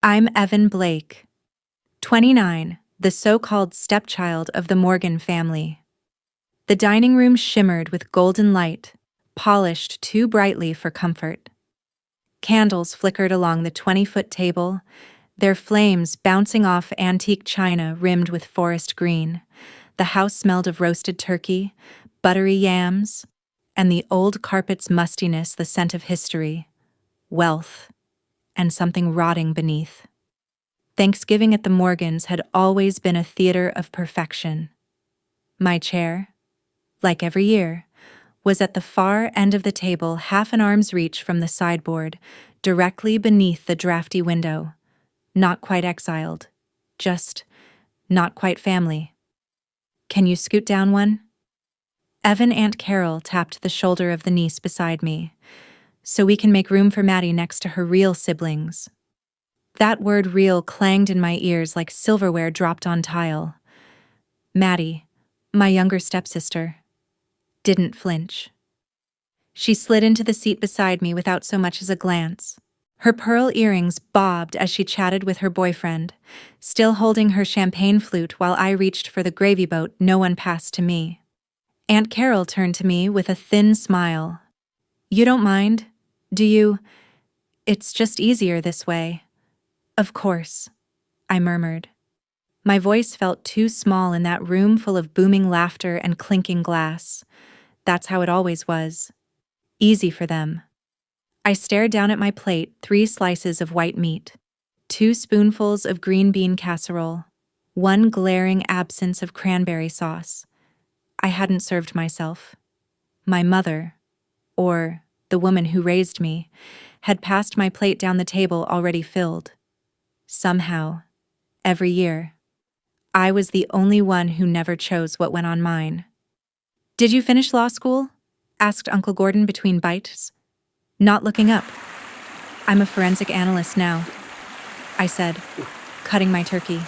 I'm Evan Blake, 29, the so-called stepchild of the Morgan family. The dining room shimmered with golden light, polished too brightly for comfort. Candles flickered along the 20-foot table, their flames bouncing off antique china rimmed with forest green. The house smelled of roasted turkey, buttery yams, and the old carpet's mustiness, the scent of history, wealth, and something rotting beneath. Thanksgiving at the Morgans had always been a theater of perfection. My chair, like every year, was at the far end of the table, half an arm's reach from the sideboard, directly beneath the drafty window. Not quite exiled, just not quite family. Can you scoot down one? Evan Aunt Carol tapped the shoulder of the niece beside me, so we can make room for Maddie next to her real siblings. That word real clanged in my ears like silverware dropped on tile. Maddie, my younger stepsister, didn't flinch. She slid into the seat beside me without so much as a glance. Her pearl earrings bobbed as she chatted with her boyfriend, still holding her champagne flute while I reached for the gravy boat no one passed to me. Aunt Carol turned to me with a thin smile. You don't mind, do you? It's just easier this way. Of course, I murmured. My voice felt too small in that room full of booming laughter and clinking glass. That's how it always was. Easy for them. I stared down at my plate, 3 slices of white meat, 2 spoonfuls of green bean casserole, 1 glaring absence of cranberry sauce. I hadn't served myself. My mother, or the woman who raised me, had passed my plate down the table already filled. Somehow, every year, I was the only one who never chose what went on mine. Did you finish law school? Asked Uncle Gordon between bites. Not looking up. I'm a forensic analyst now, I said, cutting my turkey.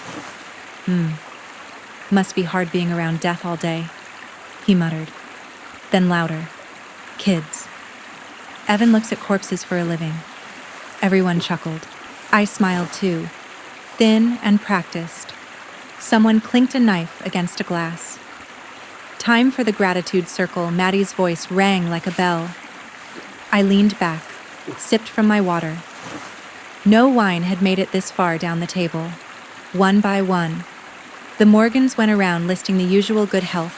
Must be hard being around death all day, he muttered. Then louder. Kids. Evan looks at corpses for a living. Everyone chuckled. I smiled too, thin and practiced. Someone clinked a knife against a glass. Time for the gratitude circle. Maddie's voice rang like a bell. I leaned back, sipped from my water. No wine had made it this far down the table. One by one, the Morgans went around listing the usual good health,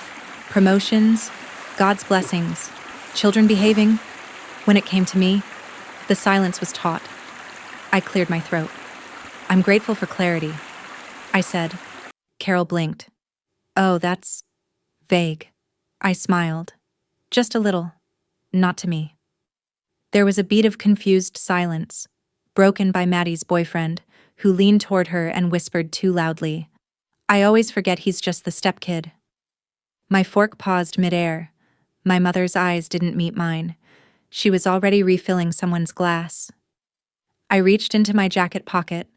promotions, God's blessings, children behaving. When it came to me, the silence was taut. I cleared my throat. I'm grateful for clarity, I said. Carol blinked. Oh, that's vague. I smiled. Just a little. Not to me. There was a beat of confused silence, broken by Maddie's boyfriend, who leaned toward her and whispered too loudly. I always forget he's just the stepkid. My fork paused midair. My mother's eyes didn't meet mine. She was already refilling someone's glass. I reached into my jacket pocket,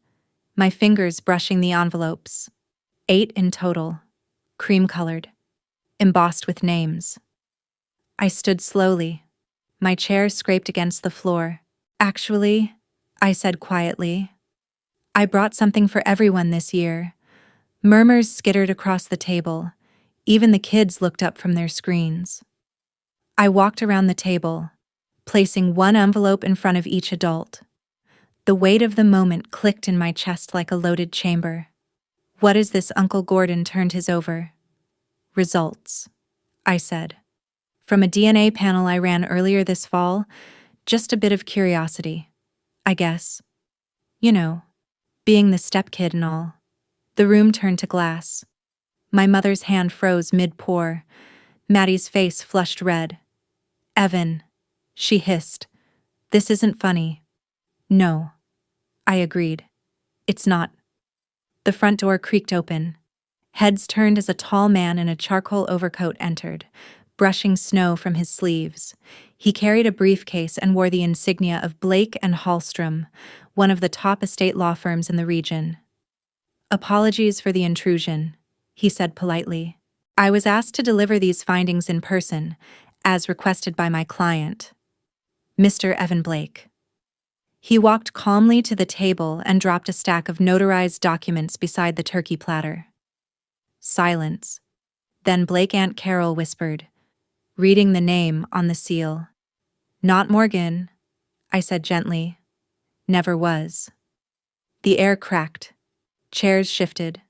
my fingers brushing the envelopes. 8 in total, cream-colored, embossed with names. I stood slowly. My chair scraped against the floor. Actually, I said quietly, I brought something for everyone this year. Murmurs skittered across the table. Even the kids looked up from their screens. I walked around the table, placing 1 envelope in front of each adult. The weight of the moment clicked in my chest like a loaded chamber. What is this? Uncle Gordon turned his over. Results, I said. From a DNA panel I ran earlier this fall, just a bit of curiosity, I guess. You know, being the stepkid and all. The room turned to glass. My mother's hand froze mid-pour. Maddie's face flushed red. Evan, she hissed. This isn't funny. No, I agreed. It's not. The front door creaked open. Heads turned as a tall man in a charcoal overcoat entered, brushing snow from his sleeves. He carried a briefcase and wore the insignia of Blake and Hallstrom, one of the top estate law firms in the region. Apologies for the intrusion, he said politely. I was asked to deliver these findings in person, as requested by my client, Mr. Evan Blake. He walked calmly to the table and dropped a stack of notarized documents beside the turkey platter. Silence. Then Aunt Carol whispered, reading the name on the seal. "Not Morgan," I said gently. "Never was." The air cracked. Chairs shifted.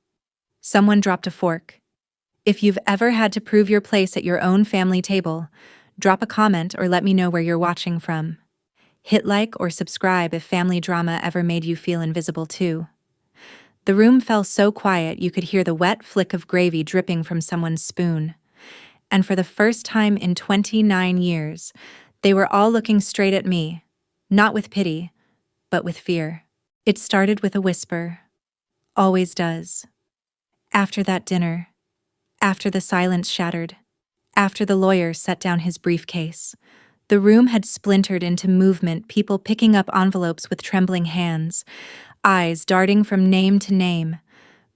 Someone dropped a fork. If you've ever had to prove your place at your own family table, drop a comment or let me know where you're watching from. Hit like or subscribe if family drama ever made you feel invisible too. The room fell so quiet you could hear the wet flick of gravy dripping from someone's spoon. And for the first time in 29 years, they were all looking straight at me, not with pity, but with fear. It started with a whisper. Always does. After that dinner, after the silence shattered, after the lawyer set down his briefcase, the room had splintered into movement, people picking up envelopes with trembling hands, eyes darting from name to name,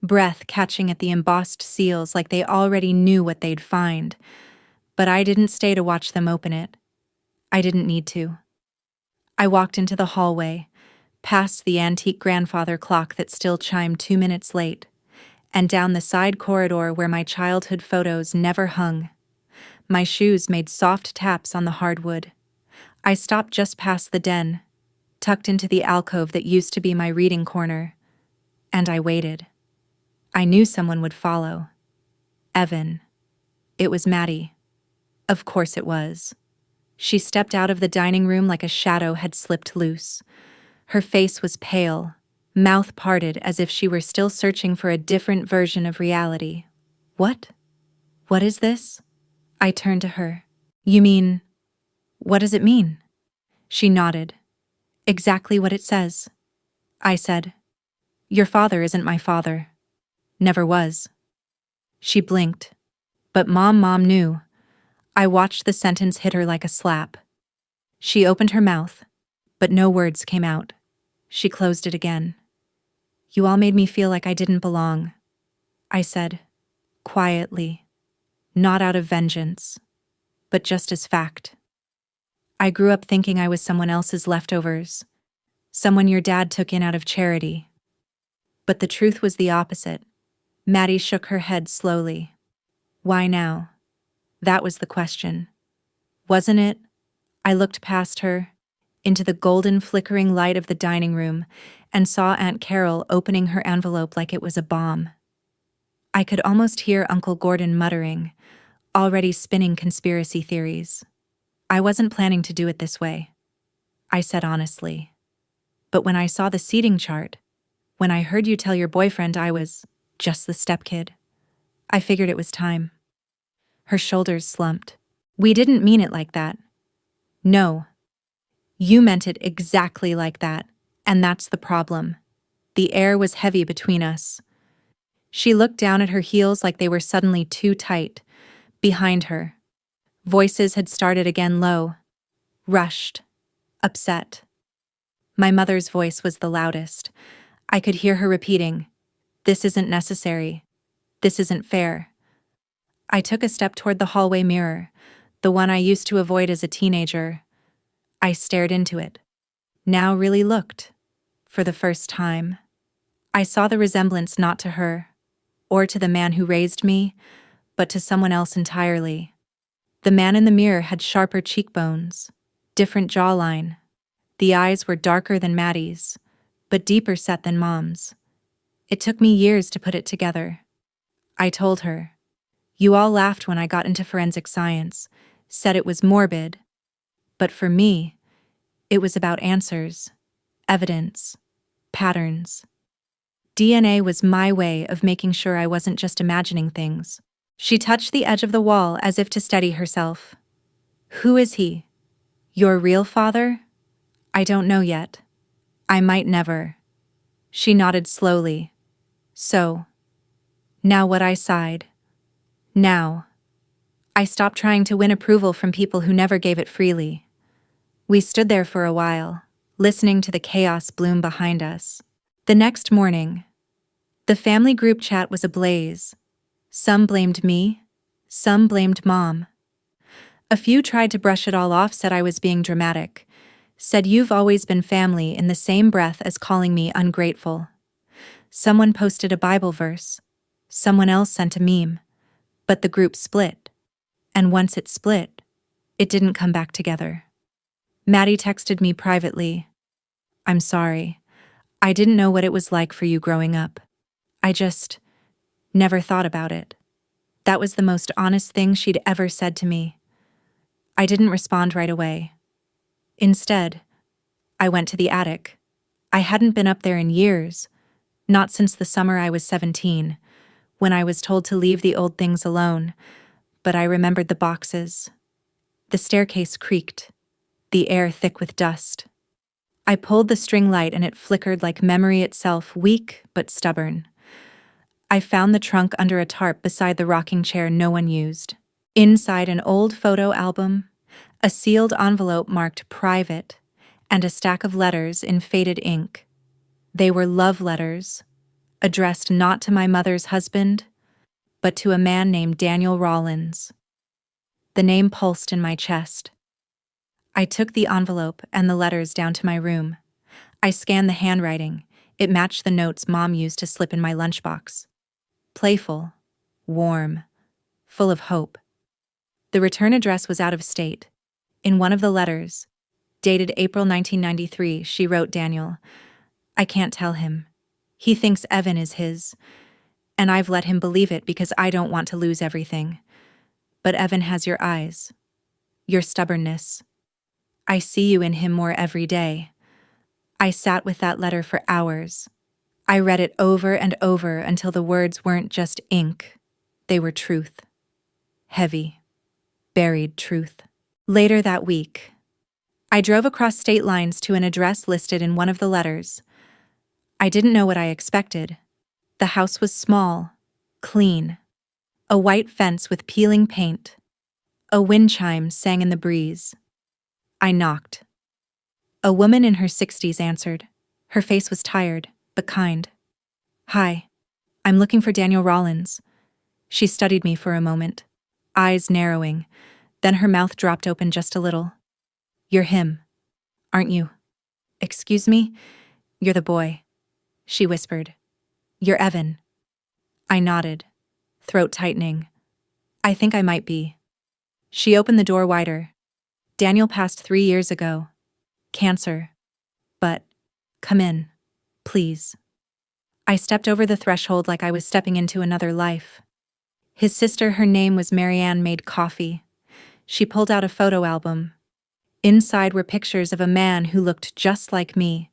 breath catching at the embossed seals like they already knew what they'd find. But I didn't stay to watch them open it. I didn't need to. I walked into the hallway, past the antique grandfather clock that still chimed 2 minutes late, and down the side corridor where my childhood photos never hung. My shoes made soft taps on the hardwood. I stopped just past the den, tucked into the alcove that used to be my reading corner, and I waited. I knew someone would follow. Evan. It was Maddie. Of course it was. She stepped out of the dining room like a shadow had slipped loose. Her face was pale, mouth parted as if she were still searching for a different version of reality. "What? What is this?" I turned to her. "You mean, what does it mean?" She nodded. "Exactly what it says." I said, "Your father isn't my father. Never was." She blinked. "But Mom knew." I watched the sentence hit her like a slap. She opened her mouth, but no words came out. She closed it again. "You all made me feel like I didn't belong," I said, quietly, not out of vengeance, but just as fact. "I grew up thinking I was someone else's leftovers, someone your dad took in out of charity." But the truth was the opposite. Maddie shook her head slowly. "Why now?" That was the question. Wasn't it? I looked past her, into the golden flickering light of the dining room, and saw Aunt Carol opening her envelope like it was a bomb. I could almost hear Uncle Gordon muttering, already spinning conspiracy theories. "I wasn't planning to do it this way," I said honestly. "But when I saw the seating chart, when I heard you tell your boyfriend I was just the stepkid, I figured it was time." Her shoulders slumped. "We didn't mean it like that." "No. You meant it exactly like that, and that's the problem." The air was heavy between us. She looked down at her heels like they were suddenly too tight. Behind her, voices had started again low, rushed, upset. My mother's voice was the loudest. I could hear her repeating, "This isn't necessary. This isn't fair." I took a step toward the hallway mirror, the one I used to avoid as a teenager. I stared into it. Now really looked. For the first time. I saw the resemblance not to her, or to the man who raised me, but to someone else entirely. The man in the mirror had sharper cheekbones, different jawline. The eyes were darker than Maddie's, but deeper set than Mom's. It took me years to put it together. I told her. You all laughed when I got into forensic science, said it was morbid. But for me, it was about answers, evidence, patterns. DNA was my way of making sure I wasn't just imagining things. She touched the edge of the wall as if to steady herself. "Who is he? Your real father?" "I don't know yet. I might never." She nodded slowly. "So, now what?" I sighed. "Now." I stopped trying to win approval from people who never gave it freely. We stood there for a while, listening to the chaos bloom behind us. The next morning, the family group chat was ablaze. Some blamed me, some blamed Mom. A few tried to brush it all off, said I was being dramatic, Said you've always been family in the same breath as calling me ungrateful. Someone posted a Bible verse. Someone else sent a meme. But the group split. And once it split, it didn't come back together. Maddie texted me privately. I'm sorry. I didn't know what it was like for you growing up. I just never thought about it. That was the most honest thing she'd ever said to me. I didn't respond right away. Instead, I went to the attic. I hadn't been up there in years, not since the summer I was 17, when I was told to leave the old things alone, but I remembered the boxes. The staircase creaked, the air thick with dust. I pulled the string light and it flickered like memory itself, weak but stubborn. I found the trunk under a tarp beside the rocking chair no one used. Inside an old photo album, a sealed envelope marked private, and a stack of letters in faded ink. They were love letters, addressed not to my mother's husband, but to a man named Daniel Rollins. The name pulsed in my chest. I took the envelope and the letters down to my room. I scanned the handwriting. It matched the notes Mom used to slip in my lunchbox. Playful, warm, full of hope. The return address was out of state. In one of the letters, dated April 1993, she wrote Daniel, I can't tell him. He thinks Evan is his, and I've let him believe it because I don't want to lose everything. But Evan has your eyes, your stubbornness. I see you in him more every day. I sat with that letter for hours. I read it over and over until the words weren't just ink. They were truth. Heavy, buried truth. Later that week, I drove across state lines to an address listed in one of the letters. I didn't know what I expected. The house was small, clean. A white fence with peeling paint. A wind chime sang in the breeze. I knocked. A woman in her 60s answered. Her face was tired, but kind. Hi, I'm looking for Daniel Rollins. She studied me for a moment, eyes narrowing, then her mouth dropped open just a little. You're him, aren't you? Excuse me? You're the boy, she whispered. You're Evan. I nodded, throat tightening. I think I might be. She opened the door wider. Daniel passed 3 years ago. Cancer. But, come in, please. I stepped over the threshold like I was stepping into another life. His sister, her name was Marianne, made coffee. She pulled out a photo album. Inside were pictures of a man who looked just like me.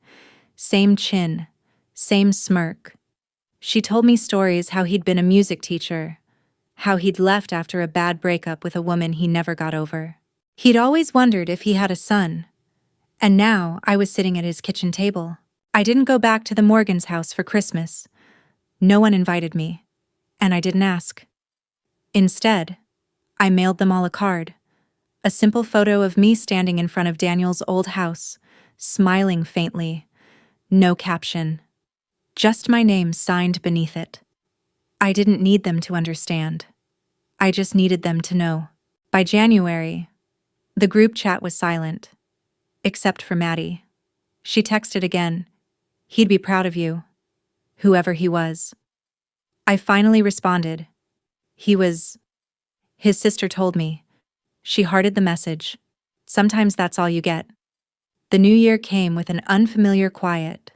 Same chin, same smirk. She told me stories how he'd been a music teacher, how he'd left after a bad breakup with a woman he never got over. He'd always wondered if he had a son. And now I was sitting at his kitchen table. I didn't go back to the Morgans' house for Christmas. No one invited me, and I didn't ask. Instead, I mailed them all a card. A simple photo of me standing in front of Daniel's old house, smiling faintly. No caption. Just my name signed beneath it. I didn't need them to understand. I just needed them to know. By January, the group chat was silent. Except for Maddie. She texted again. He'd be proud of you. Whoever he was. I finally responded. His sister told me. She hearted the message. Sometimes that's all you get. The new year came with an unfamiliar quiet.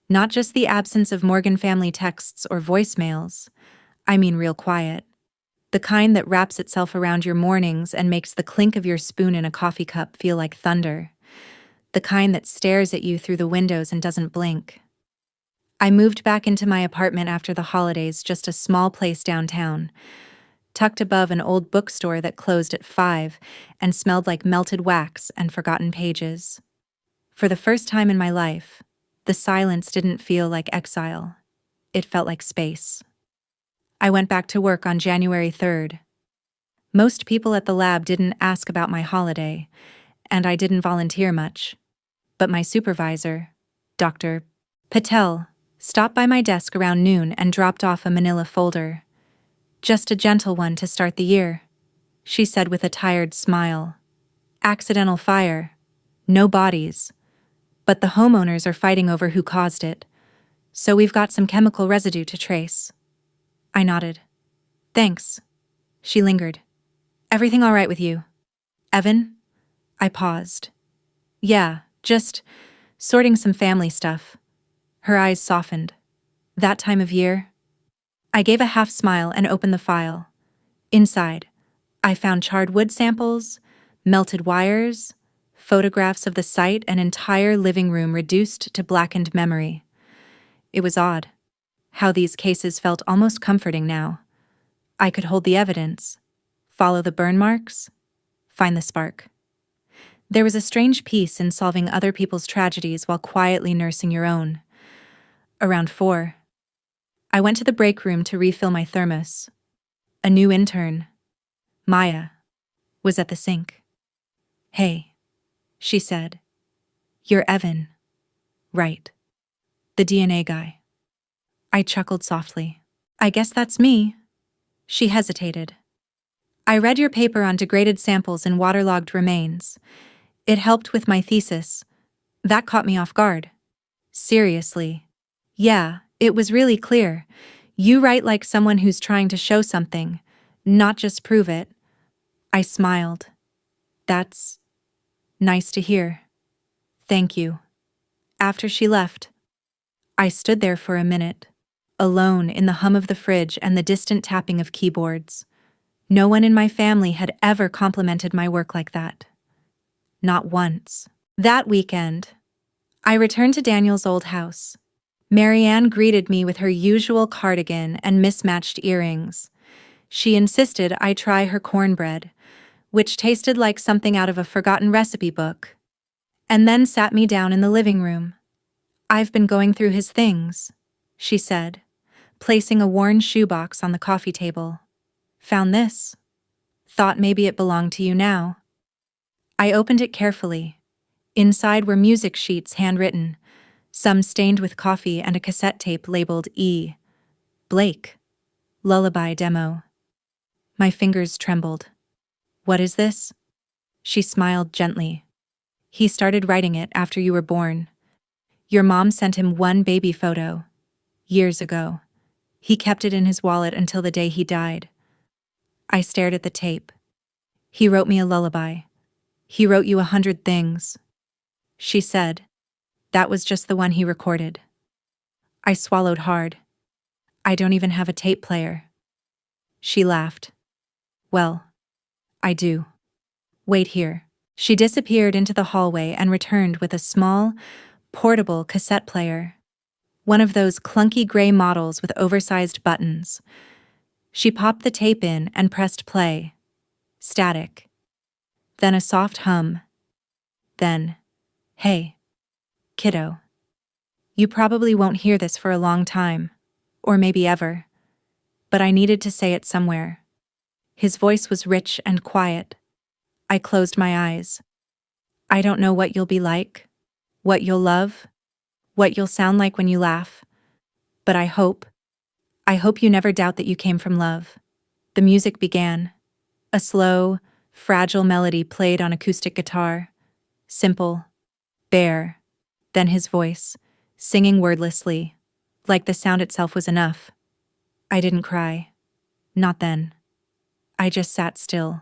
Not just the absence of Morgan family texts or voicemails. I mean real quiet. The kind that wraps itself around your mornings and makes the clink of your spoon in a coffee cup feel like thunder. The kind that stares at you through the windows and doesn't blink. I moved back into my apartment after the holidays, just a small place downtown, tucked above an old bookstore that closed at 5 and smelled like melted wax and forgotten pages. For the first time in my life, the silence didn't feel like exile. It felt like space. I went back to work on January 3rd. Most people at the lab didn't ask about my holiday, and I didn't volunteer much. But my supervisor, Dr. Patel, stopped by my desk around noon and dropped off a manila folder. Just a gentle one to start the year, she said with a tired smile. Accidental fire. No bodies. but the homeowners are fighting over who caused it, so we've got some chemical residue to trace. I nodded. Thanks. She lingered. Everything all right with you? Evan? I paused. Yeah, just sorting some family stuff. Her eyes softened. That time of year? I gave a half smile and opened the file. Inside, I found charred wood samples, melted wires, photographs of the site, and entire living room reduced to blackened memory. It was odd, how these cases felt almost comforting now. I could hold the evidence, follow the burn marks, find the spark. There was a strange peace in solving other people's tragedies while quietly nursing your own. Around 4, I went to the break room to refill my thermos. A new intern, Maya, was at the sink. Hey, she said. You're Evan, right? The DNA guy. I chuckled softly. I guess that's me. She hesitated. I read your paper on degraded samples and waterlogged remains. It helped with my thesis. That caught me off guard. Seriously. Yeah, it was really clear. You write like someone who's trying to show something, not just prove it. I smiled. That's nice to hear. Thank you. After she left, I stood there for a minute, alone in the hum of the fridge and the distant tapping of keyboards. No one in my family had ever complimented my work like that. Not once. That weekend, I returned to Daniel's old house. Marianne greeted me with her usual cardigan and mismatched earrings. She insisted I try her cornbread, which tasted like something out of a forgotten recipe book, and then sat me down in the living room. I've been going through his things, she said, placing a worn shoebox on the coffee table. Found this. Thought maybe it belonged to you now. I opened it carefully. Inside were music sheets handwritten, some stained with coffee, and a cassette tape labeled E. Blake. Lullaby demo. My fingers trembled. What is this? She smiled gently. He started writing it after you were born. Your mom sent him one baby photo. Years ago. He kept it in his wallet until the day he died. I stared at the tape. He wrote me a lullaby. He wrote you 100 things. She said. That was just the one he recorded. I swallowed hard. I don't even have a tape player. She laughed. Well, I do. Wait here. She disappeared into the hallway and returned with a small, portable cassette player. One of those clunky gray models with oversized buttons. She popped the tape in and pressed play. Static. Then a soft hum. Then, hey, kiddo. You probably won't hear this for a long time, or maybe ever. But I needed to say it somewhere. His voice was rich and quiet. I closed my eyes. I don't know what you'll be like, what you'll love, what you'll sound like when you laugh. But I hope you never doubt that you came from love. The music began. A slow, fragile melody played on acoustic guitar. Simple, bare. Then his voice, singing wordlessly, like the sound itself was enough. I didn't cry. Not then. I just sat still,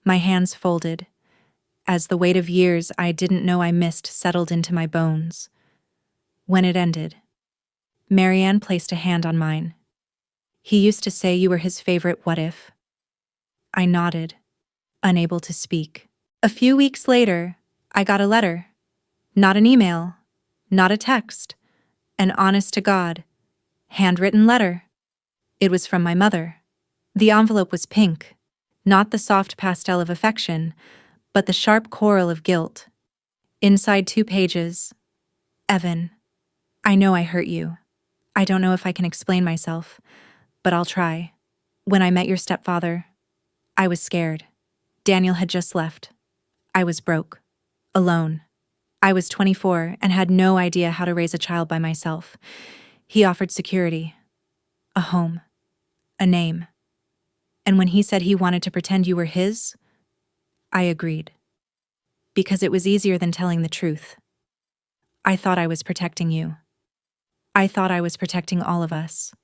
my hands folded, as the weight of years I didn't know I missed settled into my bones. When it ended, Marianne placed a hand on mine. He used to say you were his favorite what if. I nodded, unable to speak. A few weeks later, I got a letter. Not an email, not a text, an honest-to-God, handwritten letter. It was from my mother. The envelope was pink, not the soft pastel of affection, but the sharp coral of guilt. Inside 2 pages. Evan, I know I hurt you. I don't know if I can explain myself, but I'll try. When I met your stepfather, I was scared. Daniel had just left. I was broke. Alone. I was 24 and had no idea how to raise a child by myself. He offered security. A home. A name. And when he said he wanted to pretend you were his, I agreed. Because it was easier than telling the truth. I thought I was protecting you. I thought I was protecting all of us.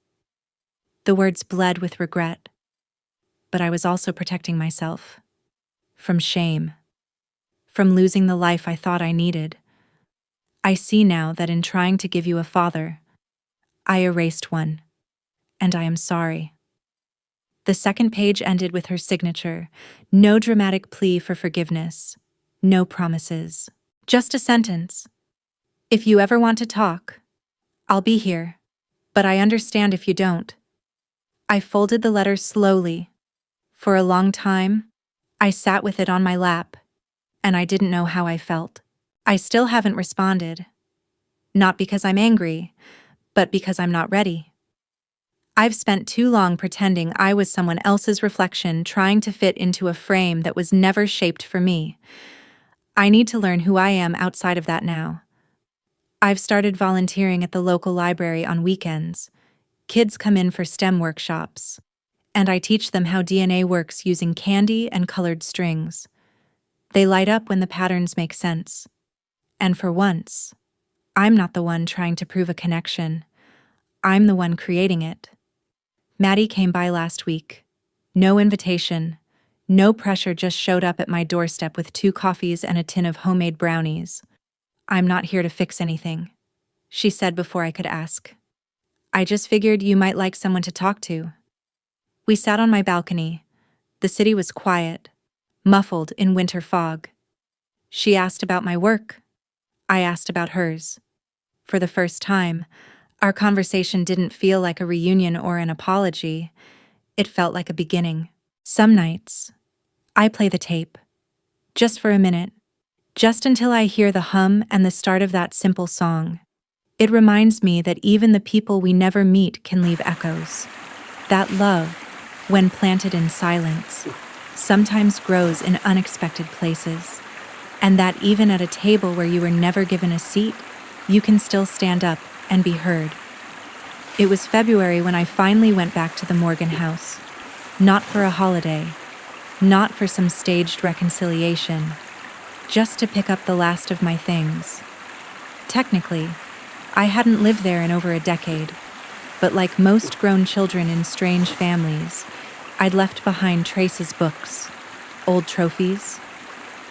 The words bled with regret, but I was also protecting myself. From shame. From losing the life I thought I needed. I see now that in trying to give you a father, I erased one, and I am sorry. The second page ended with her signature, no dramatic plea for forgiveness, no promises. Just a sentence. If you ever want to talk, I'll be here, but I understand if you don't. I folded the letter slowly. For a long time, I sat with it on my lap, and I didn't know how I felt. I still haven't responded. Not because I'm angry, but because I'm not ready. I've spent too long pretending I was someone else's reflection, trying to fit into a frame that was never shaped for me. I need to learn who I am outside of that now. I've started volunteering at the local library on weekends. Kids come in for STEM workshops, and I teach them how DNA works using candy and colored strings. They light up when the patterns make sense. And for once, I'm not the one trying to prove a connection. I'm the one creating it. Maddie came by last week. No invitation, no pressure, just showed up at my doorstep with 2 coffees and a tin of homemade brownies. I'm not here to fix anything, she said before I could ask. I just figured you might like someone to talk to. We sat on my balcony. The city was quiet, muffled in winter fog. She asked about my work. I asked about hers. For the first time, our conversation didn't feel like a reunion or an apology. It felt like a beginning. Some nights, I play the tape. Just for a minute. Just until I hear the hum and the start of that simple song. It reminds me that even the people we never meet can leave echoes. That love, when planted in silence, sometimes grows in unexpected places. And that even at a table where you were never given a seat, you can still stand up and be heard. It was February when I finally went back to the Morgan house. Not for a holiday, not for some staged reconciliation, just to pick up the last of my things. Technically, I hadn't lived there in over a decade, but like most grown children in strange families, I'd left behind Trace's books, old trophies,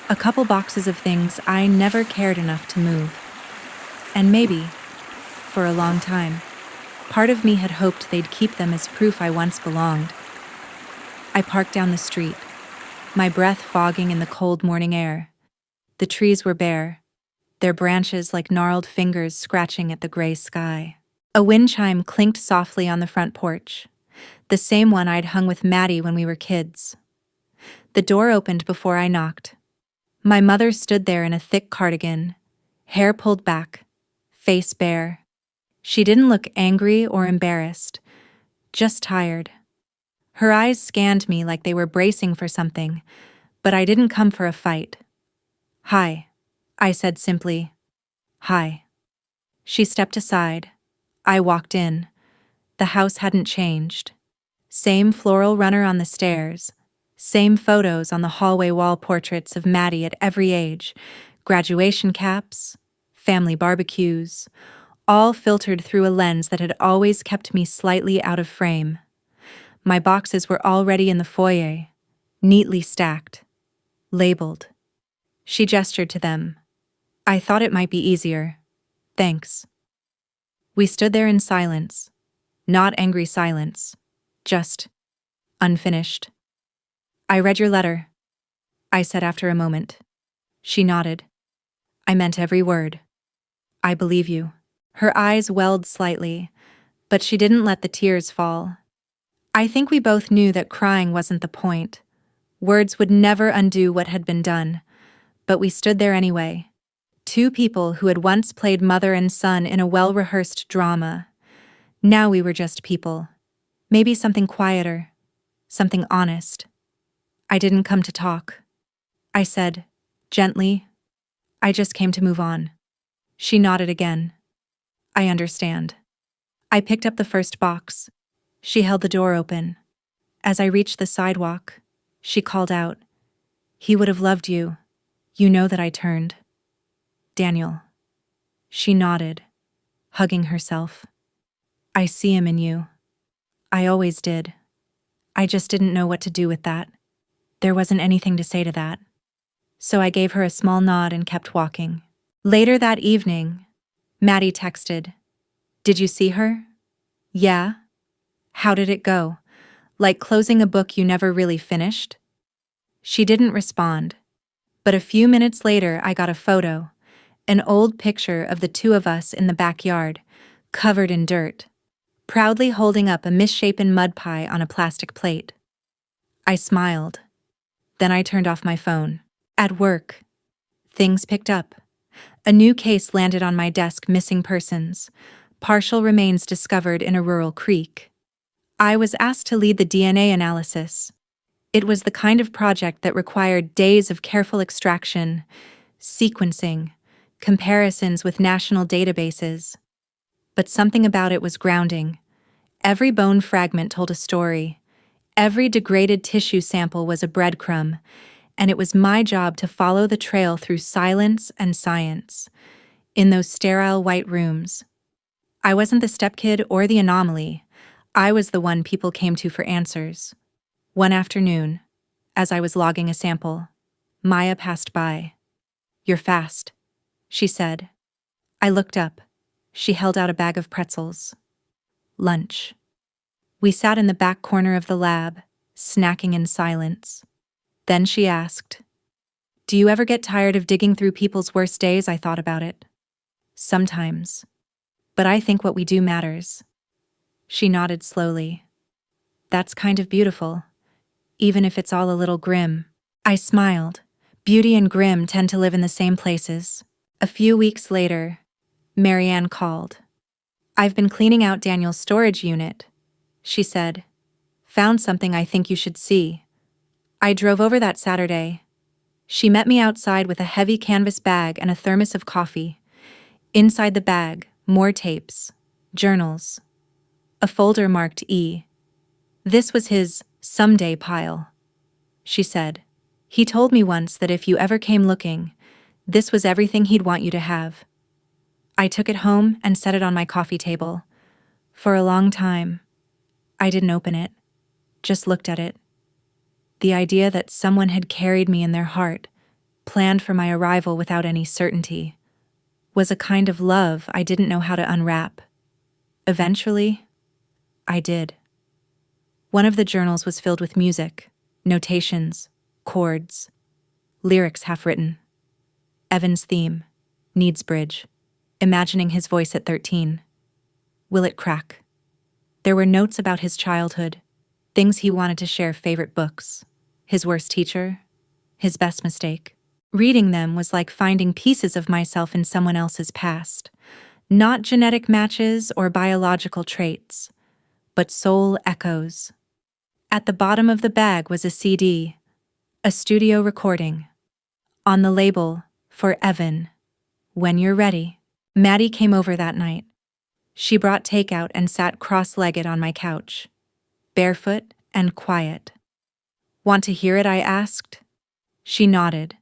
a couple boxes of things I never cared enough to move. And maybe, for a long time, part of me had hoped they'd keep them as proof I once belonged. I parked down the street, my breath fogging in the cold morning air. The trees were bare, their branches like gnarled fingers scratching at the gray sky. A wind chime clinked softly on the front porch, the same one I'd hung with Maddie when we were kids. The door opened before I knocked. My mother stood there in a thick cardigan, hair pulled back, face bare. She didn't look angry or embarrassed, just tired. Her eyes scanned me like they were bracing for something, but I didn't come for a fight. "Hi," I said simply. "Hi." She stepped aside. I walked in. The house hadn't changed. Same floral runner on the stairs. Same photos on the hallway wall, portraits of Maddie at every age, graduation caps, family barbecues, all filtered through a lens that had always kept me slightly out of frame. My boxes were already in the foyer, neatly stacked, labeled. She gestured to them. I thought it might be easier. Thanks. We stood there in silence, not angry silence, just unfinished. I read your letter, I said after a moment. She nodded. I meant every word. I believe you. Her eyes welled slightly, but she didn't let the tears fall. I think we both knew that crying wasn't the point. Words would never undo what had been done, but we stood there anyway. 2 people who had once played mother and son in a well-rehearsed drama. Now we were just people. Maybe something quieter, something honest. I didn't come to talk. I said, gently, I just came to move on. She nodded again. I understand. I picked up the first box. She held the door open. As I reached the sidewalk, she called out, "He would have loved you. You know that." I turned. "Daniel." She nodded, hugging herself. I see him in you. I always did. I just didn't know what to do with that. There wasn't anything to say to that. So I gave her a small nod and kept walking. Later that evening, Maddie texted, "Did you see her?" "Yeah." "How did it go? Like closing a book you never really finished?" She didn't respond, but a few minutes later I got a photo, an old picture of the two of us in the backyard, covered in dirt, proudly holding up a misshapen mud pie on a plastic plate. I smiled. Then I turned off my phone. At work, things picked up. A new case landed on my desk: missing persons, partial remains discovered in a rural creek. I was asked to lead the DNA analysis. It was the kind of project that required days of careful extraction, sequencing, comparisons with national databases. But something about it was grounding. Every bone fragment told a story. Every degraded tissue sample was a breadcrumb, and it was my job to follow the trail through silence and science. In those sterile white rooms, I wasn't the stepkid or the anomaly. I was the one people came to for answers. One afternoon, as I was logging a sample, Maya passed by. "You're fast," she said. I looked up. She held out a bag of pretzels. Lunch. We sat in the back corner of the lab, snacking in silence. Then she asked, "Do you ever get tired of digging through people's worst days?" I thought about it. Sometimes. But I think what we do matters. She nodded slowly. That's kind of beautiful, even if it's all a little grim. I smiled. Beauty and grim tend to live in the same places. A few weeks later, Marianne called. "I've been cleaning out Daniel's storage unit," she said. "Found something I think you should see." I drove over that Saturday. She met me outside with a heavy canvas bag and a thermos of coffee. Inside the bag, more tapes, journals, a folder marked E. "This was his someday pile," she said. "He told me once that if you ever came looking, this was everything he'd want you to have." I took it home and set it on my coffee table. For a long time, I didn't open it, just looked at it. The idea that someone had carried me in their heart, planned for my arrival without any certainty, was a kind of love I didn't know how to unwrap. Eventually, I did. One of the journals was filled with music, notations, chords, lyrics half written. Evan's theme, Needs Bridge, imagining his voice at 13. Will it crack? There were notes about his childhood, things he wanted to share: favorite books, his worst teacher, his best mistake. Reading them was like finding pieces of myself in someone else's past. Not genetic matches or biological traits, but soul echoes. At the bottom of the bag was a CD, a studio recording. On the label, for Evan, "When you're ready." Maddie came over that night. She brought takeout and sat cross-legged on my couch, barefoot and quiet. "Want to hear it?" I asked. She nodded.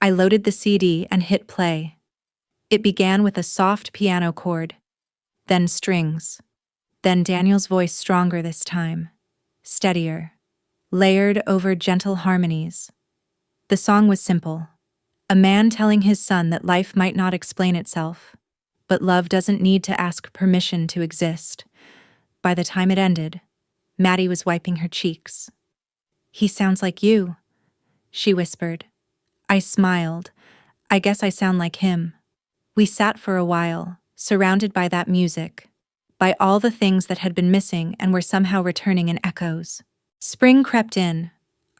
I loaded the CD and hit play. It began with a soft piano chord, then strings, then Daniel's voice, stronger this time, steadier, layered over gentle harmonies. The song was simple. A man telling his son that life might not explain itself, but love doesn't need to ask permission to exist. By the time it ended, Maddie was wiping her cheeks. "He sounds like you," she whispered. I smiled. "I guess I sound like him." We sat for a while, surrounded by that music, by all the things that had been missing and were somehow returning in echoes. Spring crept in.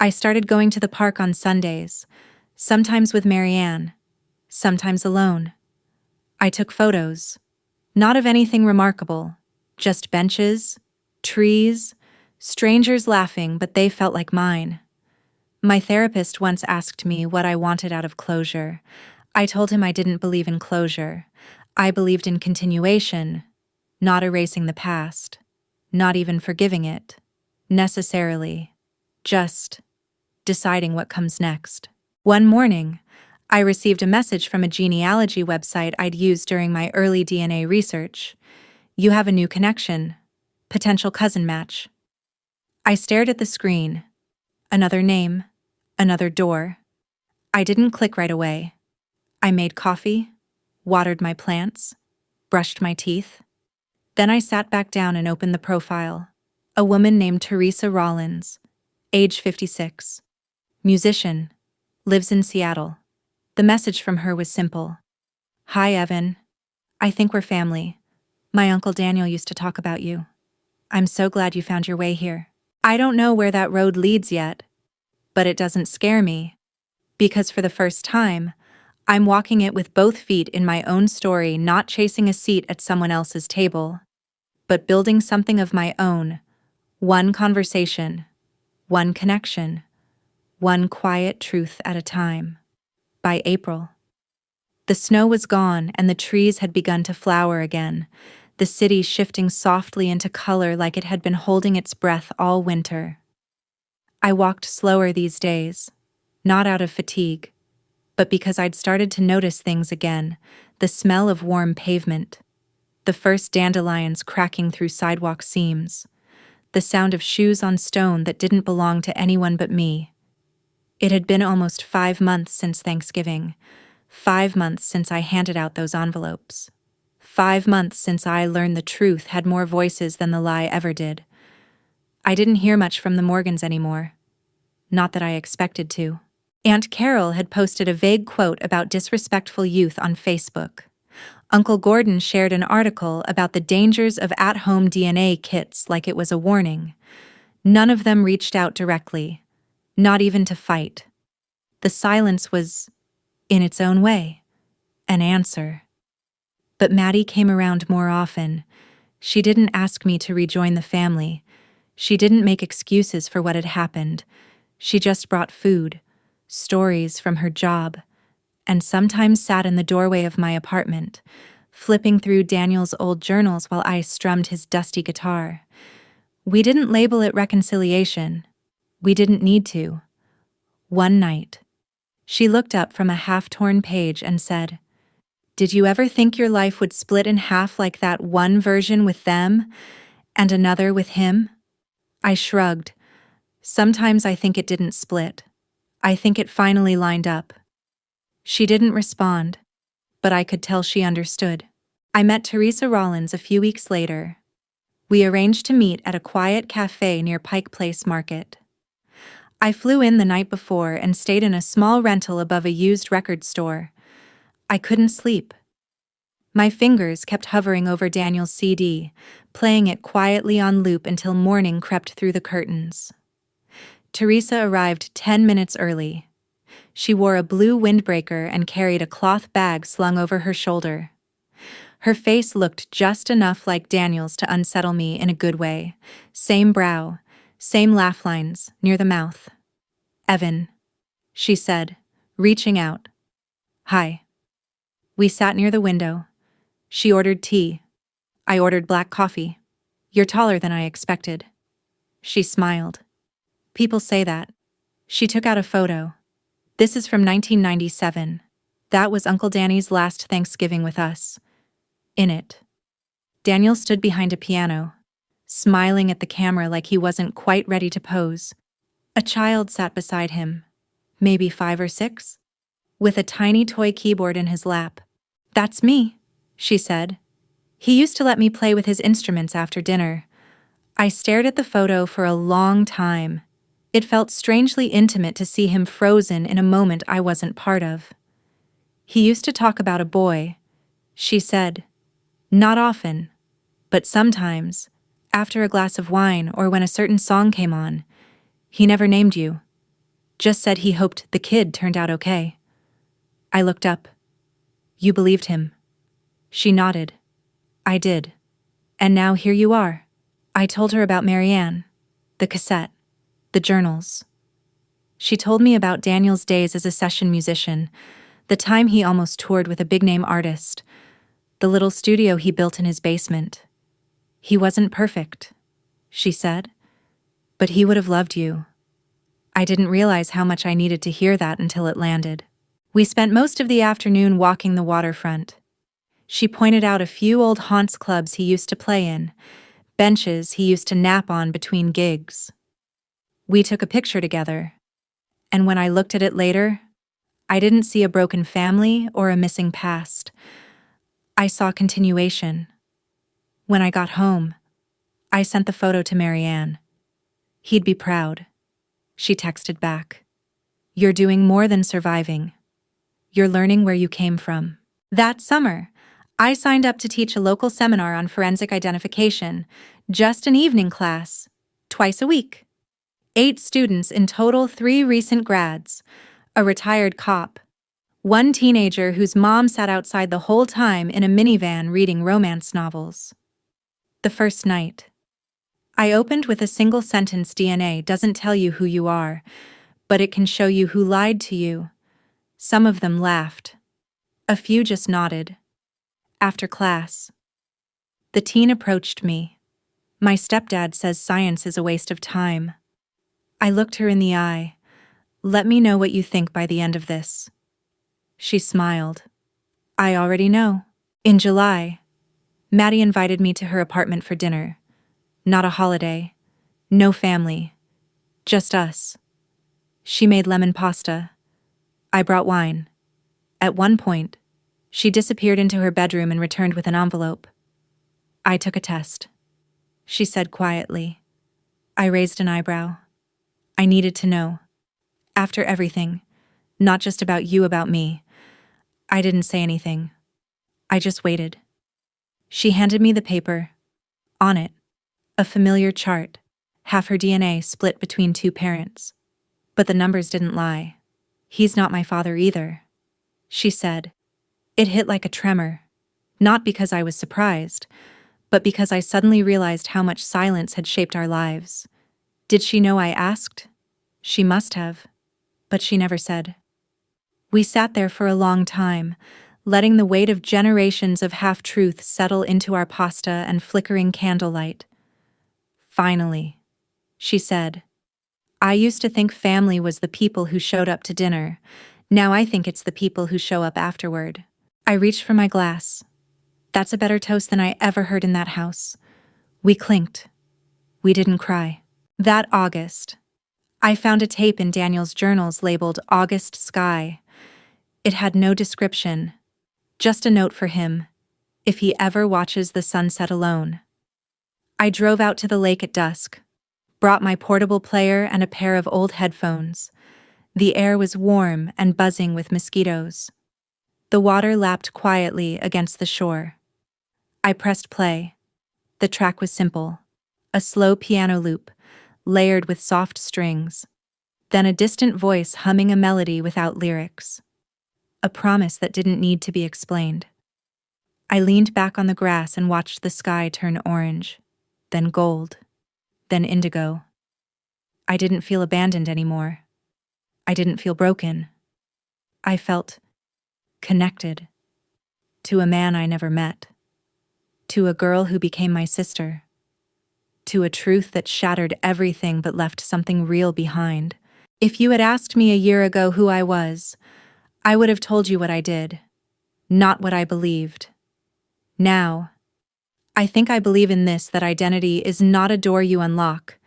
I started going to the park on Sundays, sometimes with Marianne, sometimes alone. I took photos, not of anything remarkable, just benches, trees, strangers laughing, but they felt like mine. My therapist once asked me what I wanted out of closure. I told him I didn't believe in closure. I believed in continuation, not erasing the past, not even forgiving it, necessarily, just deciding what comes next. One morning, I received a message from a genealogy website I'd used during my early DNA research. You have a new connection. Potential cousin match. I stared at the screen. Another name. Another door. I didn't click right away. I made coffee, watered my plants, brushed my teeth. Then I sat back down and opened the profile. A woman named Teresa Rollins, age 56. Musician. Lives in Seattle. The message from her was simple. Hi, Evan. I think we're family. My Uncle Daniel used to talk about you. I'm so glad you found your way here. I don't know where that road leads yet, but it doesn't scare me, because for the first time, I'm walking it with both feet in my own story, not chasing a seat at someone else's table, but building something of my own, one conversation, one connection, one quiet truth at a time. By April, the snow was gone and the trees had begun to flower again, the city shifting softly into color like it had been holding its breath all winter. I walked slower these days, not out of fatigue, but because I'd started to notice things again, the smell of warm pavement, the first dandelions cracking through sidewalk seams, the sound of shoes on stone that didn't belong to anyone but me. It had been almost 5 months since Thanksgiving, 5 months since I handed out those envelopes, 5 months since I learned the truth had more voices than the lie ever did. I didn't hear much from the Morgans anymore. Not that I expected to. Aunt Carol had posted a vague quote about disrespectful youth on Facebook. Uncle Gordon shared an article about the dangers of at-home DNA kits like it was a warning. None of them reached out directly, not even to fight. The silence was, in its own way, an answer. But Maddie came around more often. She didn't ask me to rejoin the family. She didn't make excuses for what had happened. She just brought food, stories from her job, and sometimes sat in the doorway of my apartment, flipping through Daniel's old journals while I strummed his dusty guitar. We didn't label it reconciliation. We didn't need to. One night, she looked up from a half-torn page and said, "Did you ever think your life would split in half like that one version with them, and another with him?" I shrugged. Sometimes I think it didn't split. I think it finally lined up. She didn't respond, but I could tell she understood. I met Teresa Rollins a few weeks later. We arranged to meet at a quiet cafe near Pike Place Market. I flew in the night before and stayed in a small rental above a used record store. I couldn't sleep. My fingers kept hovering over Daniel's CD, playing it quietly on loop until morning crept through the curtains. Teresa arrived 10 minutes early. She wore a blue windbreaker and carried a cloth bag slung over her shoulder. Her face looked just enough like Daniel's to unsettle me in a good way. Same brow, same laugh lines near the mouth. "Evan," she said, reaching out. "Hi." We sat near the window. She ordered tea. I ordered black coffee. "You're taller than I expected." She smiled. "People say that." She took out a photo. "This is from 1997. That was Uncle Danny's last Thanksgiving with us." In it, Daniel stood behind a piano, smiling at the camera like he wasn't quite ready to pose. A child sat beside him, maybe 5 or 6, with a tiny toy keyboard in his lap. "That's me," she said. "He used to let me play with his instruments after dinner." I stared at the photo for a long time. It felt strangely intimate to see him frozen in a moment I wasn't part of. "He used to talk about a boy," she said. "Not often, but sometimes, after a glass of wine or when a certain song came on. He never named you. Just said he hoped the kid turned out okay." I looked up. "You believed him?" She nodded. "I did. And now here you are." I told her about Marianne, the cassette, the journals. She told me about Daniel's days as a session musician, the time he almost toured with a big-name artist, the little studio he built in his basement. "He wasn't perfect," she said, "but he would have loved you." I didn't realize how much I needed to hear that until it landed. We spent most of the afternoon walking the waterfront. She pointed out a few old haunts clubs he used to play in, benches he used to nap on between gigs. We took a picture together, and when I looked at it later, I didn't see a broken family or a missing past. I saw continuation. When I got home, I sent the photo to Marianne. He'd be proud. She texted back. You're doing more than surviving. You're learning where you came from. That summer, I signed up to teach a local seminar on forensic identification, just an evening class, twice a week. 8 students in total, 3 recent grads, a retired cop, 1 teenager whose mom sat outside the whole time in a minivan reading romance novels. The first night, I opened with a single sentence: DNA doesn't tell you who you are, but it can show you who lied to you. Some of them laughed. A few just nodded. After class, the teen approached me. My stepdad says science is a waste of time. I looked her in the eye. Let me know what you think by the end of this. She smiled. I already know. In July, Maddie invited me to her apartment for dinner. Not a holiday. No family. Just us. She made lemon pasta. I brought wine. At one point, she disappeared into her bedroom and returned with an envelope. I took a test. She said quietly. I raised an eyebrow. I needed to know. After everything, not just about you, about me. I didn't say anything. I just waited. She handed me the paper. On it, a familiar chart, half her DNA split between 2 parents. But the numbers didn't lie. He's not my father either. She said. It hit like a tremor, not because I was surprised, but because I suddenly realized how much silence had shaped our lives. Did she know I asked? She must have, but she never said. We sat there for a long time, letting the weight of generations of half-truths settle into our pasta and flickering candlelight. Finally, she said, I used to think family was the people who showed up to dinner. Now I think it's the people who show up afterward. I reached for my glass. That's a better toast than I ever heard in that house. We clinked. We didn't cry. That August, I found a tape in Daniel's journals labeled August Sky. It had no description, just a note for him, if he ever watches the sunset alone. I drove out to the lake at dusk, brought my portable player and a pair of old headphones. The air was warm and buzzing with mosquitoes. The water lapped quietly against the shore. I pressed play. The track was simple, a slow piano loop, layered with soft strings, then a distant voice humming a melody without lyrics. A promise that didn't need to be explained. I leaned back on the grass and watched the sky turn orange, then gold, then indigo. I didn't feel abandoned anymore. I didn't feel broken. I felt connected to a man I never met, to a girl who became my sister, to a truth that shattered everything but left something real behind. If you had asked me a year ago who I was, I would have told you what I did, not what I believed. Now, I think I believe in this, that identity is not a door you unlock,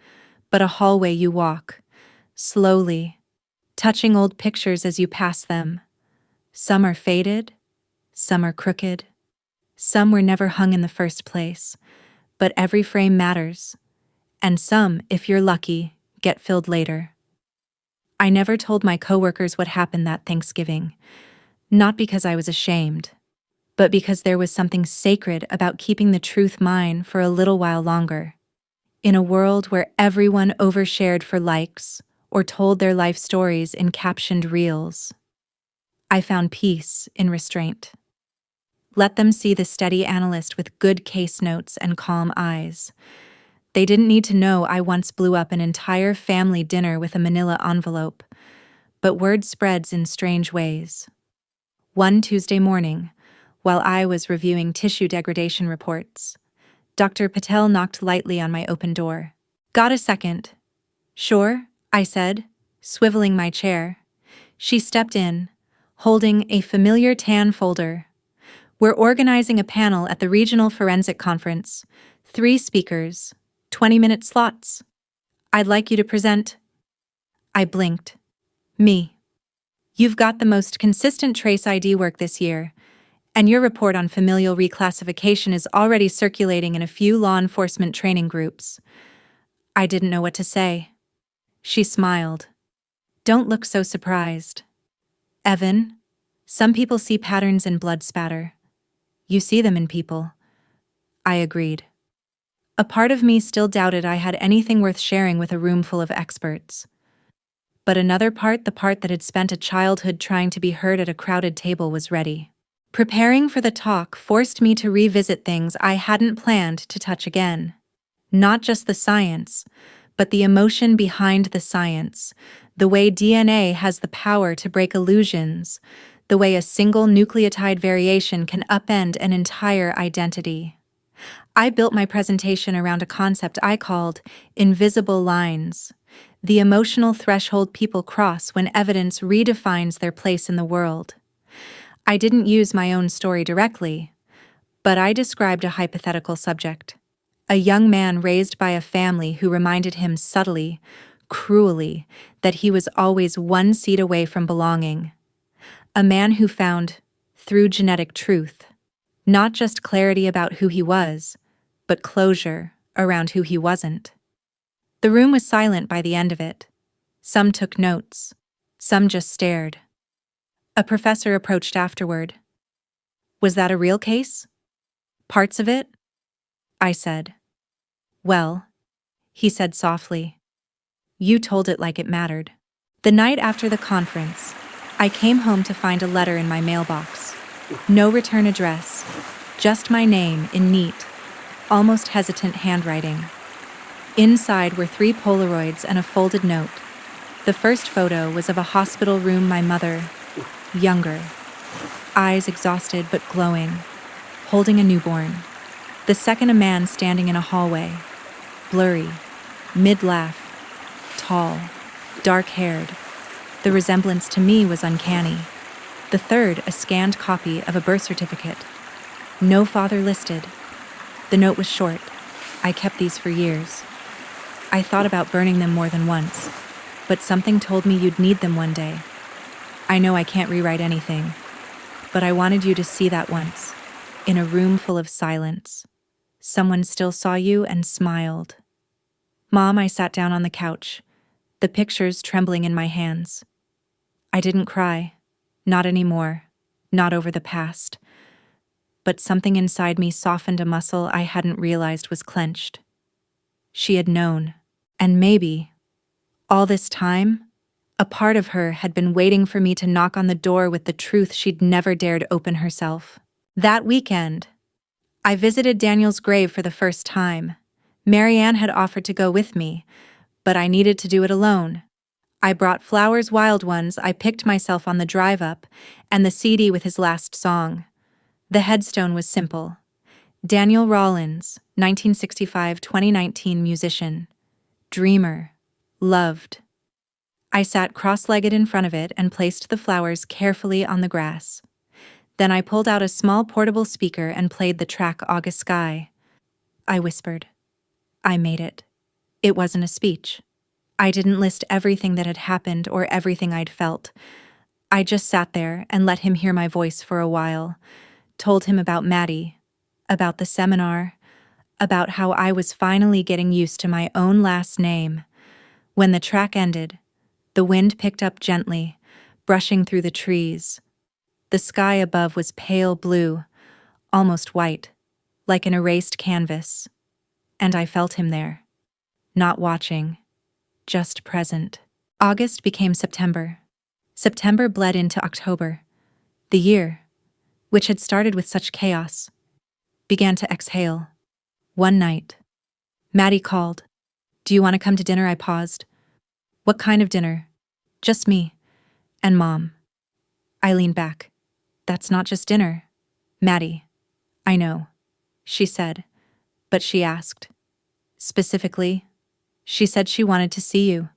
but a hallway you walk, slowly, touching old pictures as you pass them. Some are faded, some are crooked, some were never hung in the first place, but every frame matters, and some, if you're lucky, get filled later. I never told my coworkers what happened that Thanksgiving, not because I was ashamed, but because there was something sacred about keeping the truth mine for a little while longer. In a world where everyone overshared for likes or told their life stories in captioned reels, I found peace in restraint. Let them see the steady analyst with good case notes and calm eyes. They didn't need to know I once blew up an entire family dinner with a manila envelope, but word spreads in strange ways. One Tuesday morning, while I was reviewing tissue degradation reports, Dr. Patel knocked lightly on my open door. Got a second? Sure, I said, swiveling my chair. She stepped in, holding a familiar tan folder. We're organizing a panel at the Regional Forensic Conference. 3 speakers, 20-minute slots. I'd like you to present. I blinked. Me. You've got the most consistent Trace ID work this year, and your report on familial reclassification is already circulating in a few law enforcement training groups. I didn't know what to say. She smiled. Don't look so surprised. Evan, some people see patterns in blood spatter. You see them in people. I agreed. A part of me still doubted I had anything worth sharing with a room full of experts. But another part, the part that had spent a childhood trying to be heard at a crowded table, was ready. Preparing for the talk forced me to revisit things I hadn't planned to touch again. Not just the science, but the emotion behind the science, the way DNA has the power to break illusions, the way a single nucleotide variation can upend an entire identity. I built my presentation around a concept I called invisible lines, the emotional threshold people cross when evidence redefines their place in the world. I didn't use my own story directly, but I described a hypothetical subject. A young man raised by a family who reminded him subtly, cruelly, that he was always one seed away from belonging. A man who found, through genetic truth, not just clarity about who he was, but closure around who he wasn't. The room was silent by the end of it. Some took notes. Some just stared. A professor approached afterward. Was that a real case? Parts of it? I said. Well, he said softly. You told it like it mattered. The night after the conference, I came home to find a letter in my mailbox. No return address, just my name in neat, almost hesitant handwriting. Inside were 3 Polaroids and a folded note. The first photo was of a hospital room, my mother, younger, eyes exhausted but glowing, holding a newborn. The second, a man standing in a hallway, blurry, mid-laugh, tall, dark-haired. The resemblance to me was uncanny. The third, a scanned copy of a birth certificate. No father listed. The note was short. I kept these for years. I thought about burning them more than once, but something told me you'd need them one day. I know I can't rewrite anything, but I wanted you to see that once, in a room full of silence. Someone still saw you and smiled. Mom, I sat down on the couch, the pictures trembling in my hands. I didn't cry, not anymore, not over the past. But something inside me softened a muscle I hadn't realized was clenched. She had known, and maybe, all this time, a part of her had been waiting for me to knock on the door with the truth she'd never dared open herself. That weekend, I visited Daniel's grave for the first time. Marianne had offered to go with me, but I needed to do it alone. I brought flowers, wild ones I picked myself on the drive up, and the CD with his last song. The headstone was simple. Daniel Rollins, 1965-2019 musician. Dreamer. Loved. I sat cross-legged in front of it and placed the flowers carefully on the grass. Then I pulled out a small portable speaker and played the track August Sky. I whispered. I made it. It wasn't a speech. I didn't list everything that had happened or everything I'd felt. I just sat there and let him hear my voice for a while. Told him about Maddie, about the seminar, about how I was finally getting used to my own last name. When the track ended, the wind picked up gently, brushing through the trees. The sky above was pale blue, almost white, like an erased canvas. And I felt him there, not watching, just present. August became September. September bled into October. The year, which had started with such chaos, began to exhale. One night, Maddie called. Do you want to come to dinner? I paused. What kind of dinner? Just me and Mom. I leaned back. That's not just dinner. Maddie. I know, she said, but she asked. Specifically, she said she wanted to see you.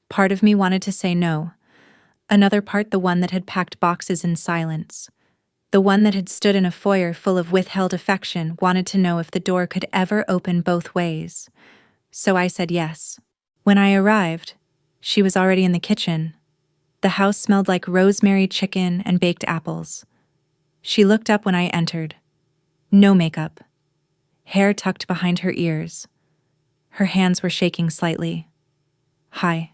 Part of me wanted to say no. Another part, the one that had packed boxes in silence. The one that had stood in a foyer full of withheld affection, wanted to know if the door could ever open both ways. So I said yes. When I arrived, she was already in the kitchen. The house smelled like rosemary chicken and baked apples. She looked up when I entered. No makeup. Hair tucked behind her ears. Her hands were shaking slightly. "Hi.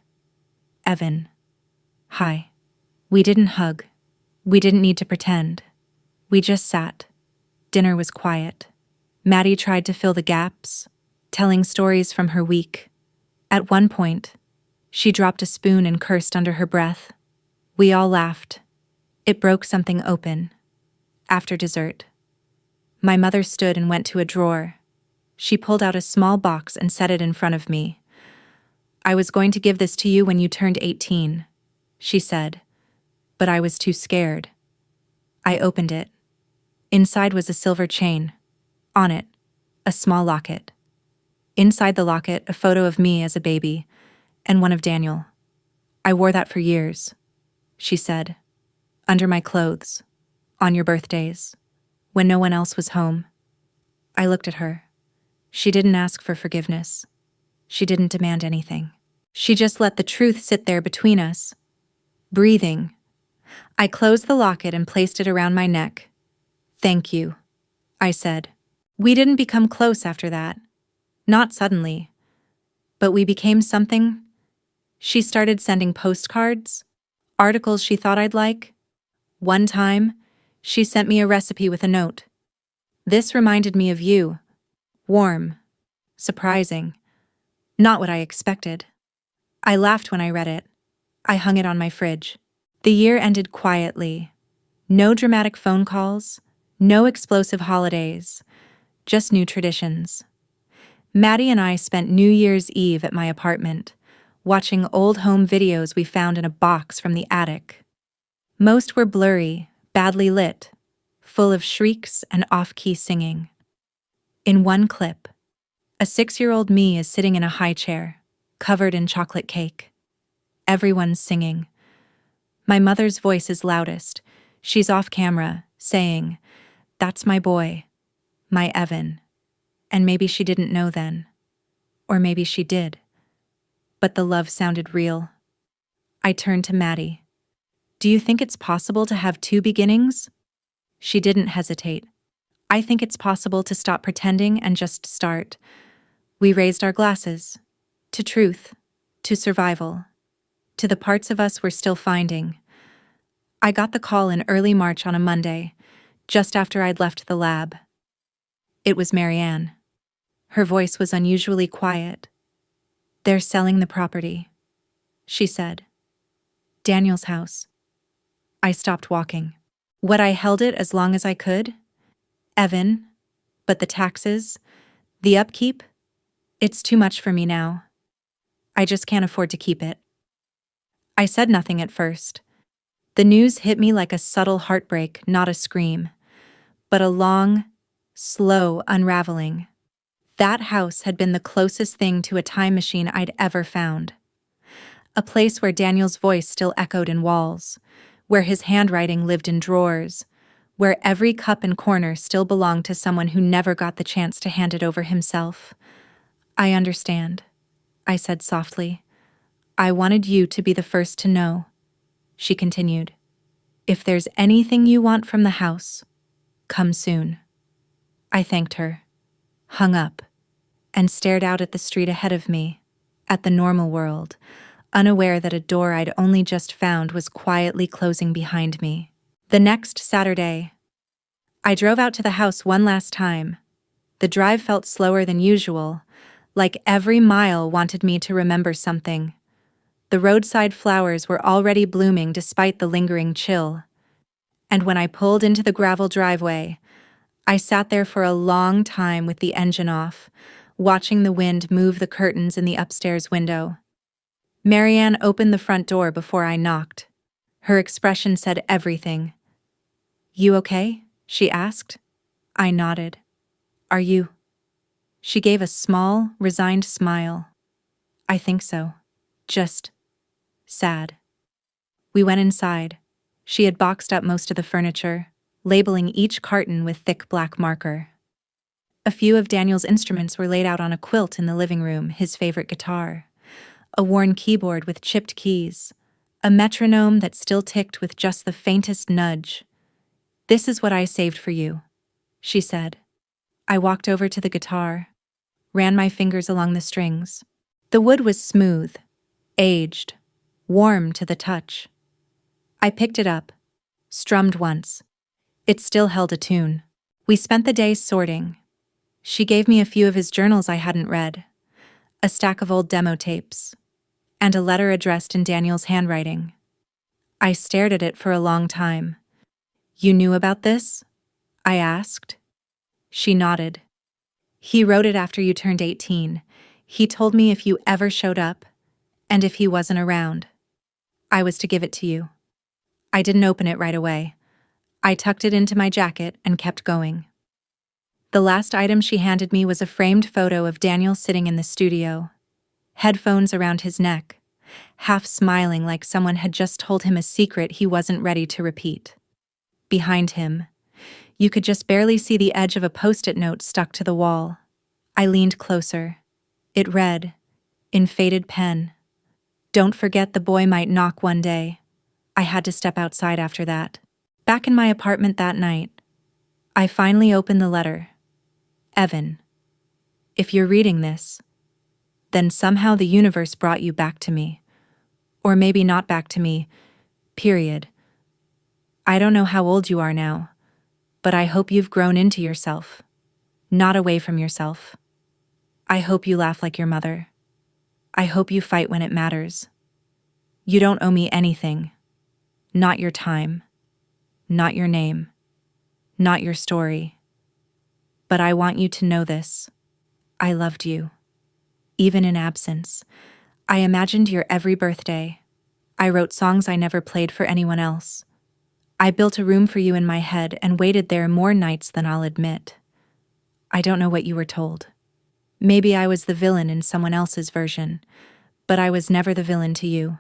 Evan. Hi." We didn't hug. We didn't need to pretend. We just sat. Dinner was quiet. Maddie tried to fill the gaps, telling stories from her week. At one point, she dropped a spoon and cursed under her breath. We all laughed. It broke something open. After dessert, my mother stood and went to a drawer. She pulled out a small box and set it in front of me. "I was going to give this to you when you turned 18, she said, but I was too scared." I opened it. Inside was a silver chain. On it, a small locket. Inside the locket, a photo of me as a baby, and one of Daniel. "I wore that for years," she said. "Under my clothes, on your birthdays, when no one else was home." I looked at her. She didn't ask for forgiveness. She didn't demand anything. She just let the truth sit there between us, breathing. I closed the locket and placed it around my neck. "Thank you," I said. We didn't become close after that. Not suddenly. But we became something. She started sending postcards, articles she thought I'd like. One time, she sent me a recipe with a note. "This reminded me of you." Warm. Surprising. Not what I expected. I laughed when I read it. I hung it on my fridge. The year ended quietly. No dramatic phone calls, no explosive holidays, just new traditions. Maddie and I spent New Year's Eve at my apartment, watching old home videos we found in a box from the attic. Most were blurry, badly lit, full of shrieks and off-key singing. In one clip, a 6-year-old me is sitting in a high chair, covered in chocolate cake. Everyone's singing. My mother's voice is loudest. She's off camera, saying, "That's my boy, my Evan." And maybe she didn't know then. Or maybe she did. But the love sounded real. I turned to Maddie. "Do you think it's possible to have two beginnings?" She didn't hesitate. "I think it's possible to stop pretending and just start." We raised our glasses. To truth. To survival. To the parts of us we're still finding. I got the call in early March on a Monday, just after I'd left the lab. It was Marianne. Her voice was unusually quiet. "They're selling the property," she said. "Daniel's house." I stopped walking. Would I held it as long as I could? Evan, but the taxes, the upkeep, it's too much for me now. I just can't afford to keep it. I said nothing at first. The news hit me like a subtle heartbreak, not a scream, but a long, slow unraveling. That house had been the closest thing to a time machine I'd ever found. A place where Daniel's voice still echoed in walls, where his handwriting lived in drawers, where every cup and corner still belonged to someone who never got the chance to hand it over himself. "I understand," I said softly. "I wanted you to be the first to know," she continued. "If there's anything you want from the house, come soon." I thanked her, hung up, and stared out at the street ahead of me, at the normal world, unaware that a door I'd only just found was quietly closing behind me. The next Saturday, I drove out to the house one last time. The drive felt slower than usual, like every mile wanted me to remember something. The roadside flowers were already blooming despite the lingering chill. And when I pulled into the gravel driveway, I sat there for a long time with the engine off, watching the wind move the curtains in the upstairs window. Marianne opened the front door before I knocked. Her expression said everything. "You okay?" she asked. I nodded. "Are you?" She gave a small, resigned smile. "I think so. Just sad." We went inside. She had boxed up most of the furniture, labeling each carton with thick black marker. A few of Daniel's instruments were laid out on a quilt in the living room, his favorite guitar, a worn keyboard with chipped keys, a metronome that still ticked with just the faintest nudge. "This is what I saved for you," she said. I walked over to the guitar, ran my fingers along the strings. The wood was smooth, aged, warm to the touch. I picked it up, strummed once. It still held a tune. We spent the day sorting. She gave me a few of his journals I hadn't read, a stack of old demo tapes, and a letter addressed in Daniel's handwriting. I stared at it for a long time. "You knew about this?" I asked. She nodded. "He wrote it after you turned 18. He told me if you ever showed up, and if he wasn't around, I was to give it to you." I didn't open it right away. I tucked it into my jacket and kept going. The last item she handed me was a framed photo of Daniel sitting in the studio, headphones around his neck, half smiling like someone had just told him a secret he wasn't ready to repeat. Behind him, you could just barely see the edge of a post-it note stuck to the wall. I leaned closer. It read, in faded pen, "Don't forget the boy might knock one day." I had to step outside after that. Back in my apartment that night, I finally opened the letter. "Evan, if you're reading this, then somehow the universe brought you back to me. Or maybe not back to me, period. I don't know how old you are now, but I hope you've grown into yourself, not away from yourself. I hope you laugh like your mother. I hope you fight when it matters. You don't owe me anything. Not your time. Not your name. Not your story. But I want you to know this. I loved you. Even in absence. I imagined your every birthday. I wrote songs I never played for anyone else. I built a room for you in my head and waited there more nights than I'll admit. I don't know what you were told. Maybe I was the villain in someone else's version, but I was never the villain to you.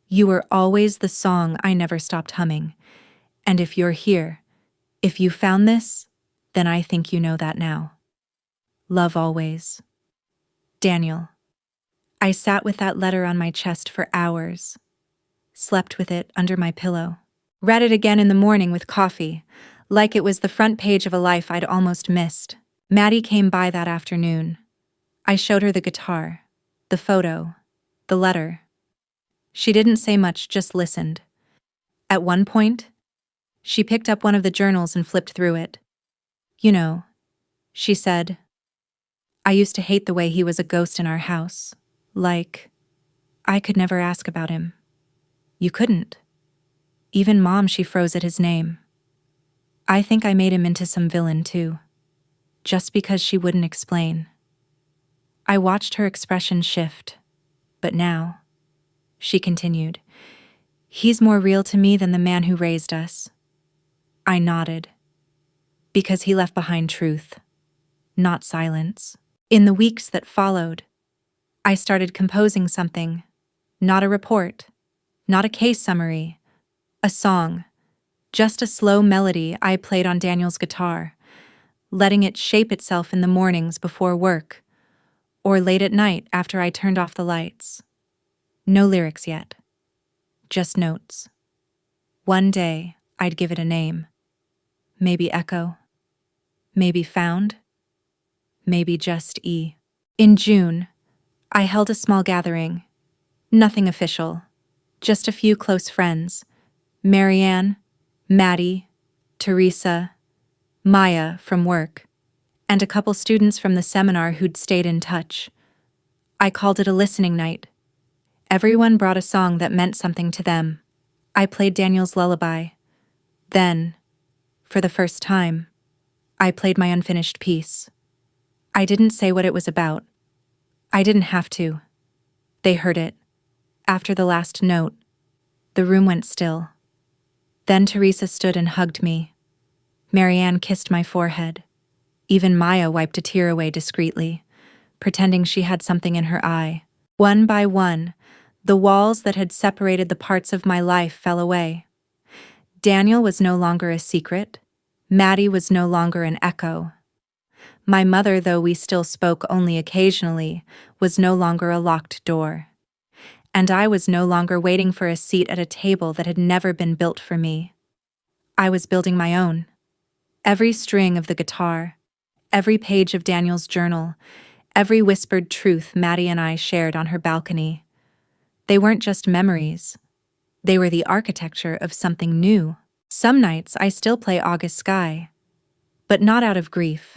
You were always the song I never stopped humming. And if you're here, if you found this, then I think you know that now. Love always. Daniel." I sat with that letter on my chest for hours, slept with it under my pillow, read it again in the morning with coffee, like it was the front page of a life I'd almost missed. Maddie came by that afternoon. I showed her the guitar, the photo, the letter. She didn't say much, just listened. At one point, she picked up one of the journals and flipped through it. "You know," she said, "I used to hate the way he was a ghost in our house. Like, I could never ask about him. You couldn't. Even Mom, she froze at his name. I think I made him into some villain too, just because she wouldn't explain." I watched her expression shift. "But now," she continued, "he's more real to me than the man who raised us." I nodded. Because he left behind truth, not silence. In the weeks that followed, I started composing something. Not a report, not a case summary, a song, just a slow melody I played on Daniel's guitar, letting it shape itself in the mornings before work, or late at night after I turned off the lights. No lyrics yet, just notes. One day, I'd give it a name. Maybe Echo. Maybe Found. Maybe just E. In June, I held a small gathering. Nothing official, just a few close friends. Marianne, Maddie, Teresa, Maya from work, and a couple students from the seminar who'd stayed in touch. I called it a listening night. Everyone brought a song that meant something to them. I played Daniel's lullaby. Then, for the first time, I played my unfinished piece. I didn't say what it was about. I didn't have to. They heard it. After the last note, the room went still. Then Teresa stood and hugged me. Marianne kissed my forehead. Even Maya wiped a tear away discreetly, pretending she had something in her eye. One by one, The walls that had separated the parts of my life fell away. Daniel was no longer a secret. Maddie was no longer an echo. My mother, though we still spoke only occasionally, was no longer a locked door. And I was no longer waiting for a seat at a table that had never been built for me. I was building my own. Every string of the guitar, every page of Daniel's journal, every whispered truth Maddie and I shared on her balcony. They weren't just memories. They were the architecture of something new. Some nights I still play August Sky, but not out of grief.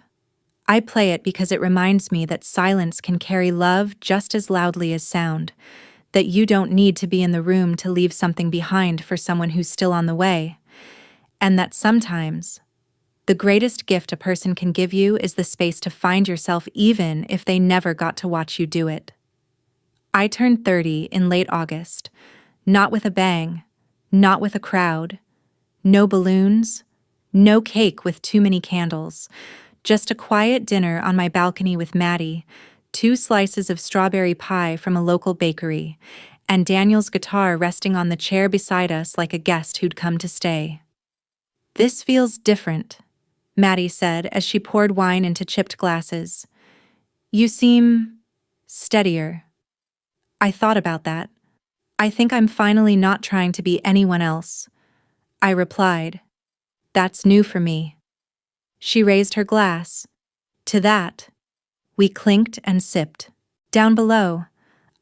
I play it because it reminds me that silence can carry love just as loudly as sound, that you don't need to be in the room to leave something behind for someone who's still on the way, and that sometimes the greatest gift a person can give you is the space to find yourself even if they never got to watch you do it. I turned 30 in late August, not with a bang, not with a crowd, no balloons, no cake with too many candles, just a quiet dinner on my balcony with Maddie, 2 slices of strawberry pie from a local bakery, and Daniel's guitar resting on the chair beside us like a guest who'd come to stay. "This feels different," Maddie said as she poured wine into chipped glasses. "You seem steadier." I thought about that. "I think I'm finally not trying to be anyone else," I replied. "That's new for me." She raised her glass. To that, we clinked and sipped. Down below,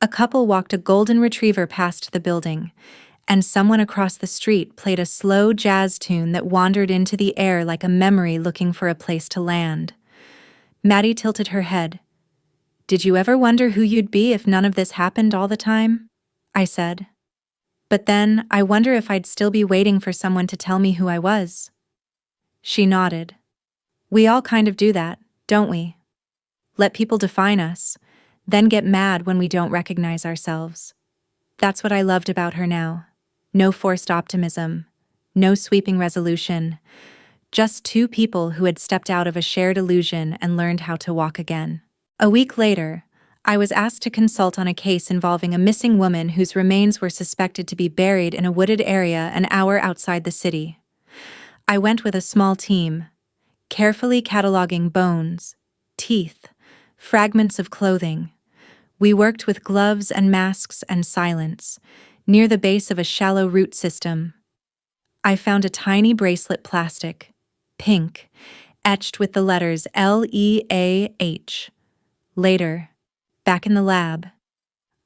a couple walked a golden retriever past the building, and someone across the street played a slow jazz tune that wandered into the air like a memory looking for a place to land. Maddie tilted her head. "Did you ever wonder who you'd be if none of this happened all the time?" I said. "But then, I wonder if I'd still be waiting for someone to tell me who I was." She nodded. "We all kind of do that, don't we? Let people define us, then get mad when we don't recognize ourselves." That's what I loved about her now. No forced optimism, no sweeping resolution, just 2 people who had stepped out of a shared illusion and learned how to walk again. A week later, I was asked to consult on a case involving a missing woman whose remains were suspected to be buried in a wooded area an hour outside the city. I went with a small team, carefully cataloging bones, teeth, fragments of clothing. We worked with gloves and masks and silence, near the base of a shallow root system. I found a tiny bracelet plastic, pink, etched with the letters LEAH. Later, back in the lab,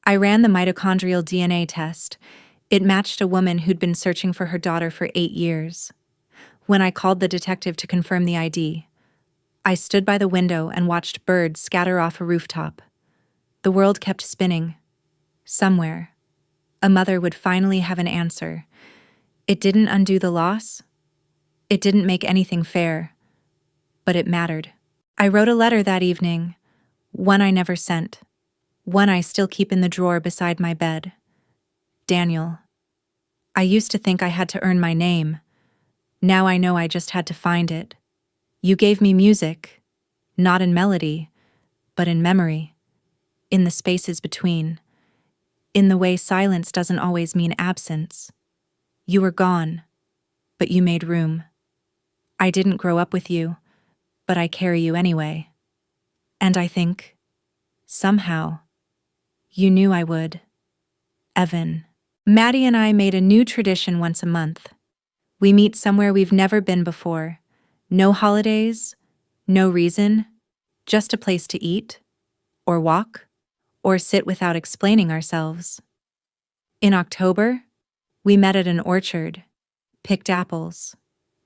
I ran the mitochondrial DNA test. It matched a woman who'd been searching for her daughter for 8 years. When I called the detective to confirm the ID, I stood by the window and watched birds scatter off a rooftop. The world kept spinning. Somewhere, a mother would finally have an answer. It didn't undo the loss. It didn't make anything fair. But it mattered. I wrote a letter that evening, one I never sent, one I still keep in the drawer beside my bed. "Daniel, I used to think I had to earn my name. Now I know I just had to find it. You gave me music, not in melody, but in memory, in the spaces between, in the way silence doesn't always mean absence. You were gone, but you made room. I didn't grow up with you, but I carry you anyway. And I think, somehow, you knew I would. Evan." Maddie and I made a new tradition once a month. We meet somewhere we've never been before. No holidays, no reason, just a place to eat, or walk, or sit without explaining ourselves. In October, we met at an orchard, picked apples,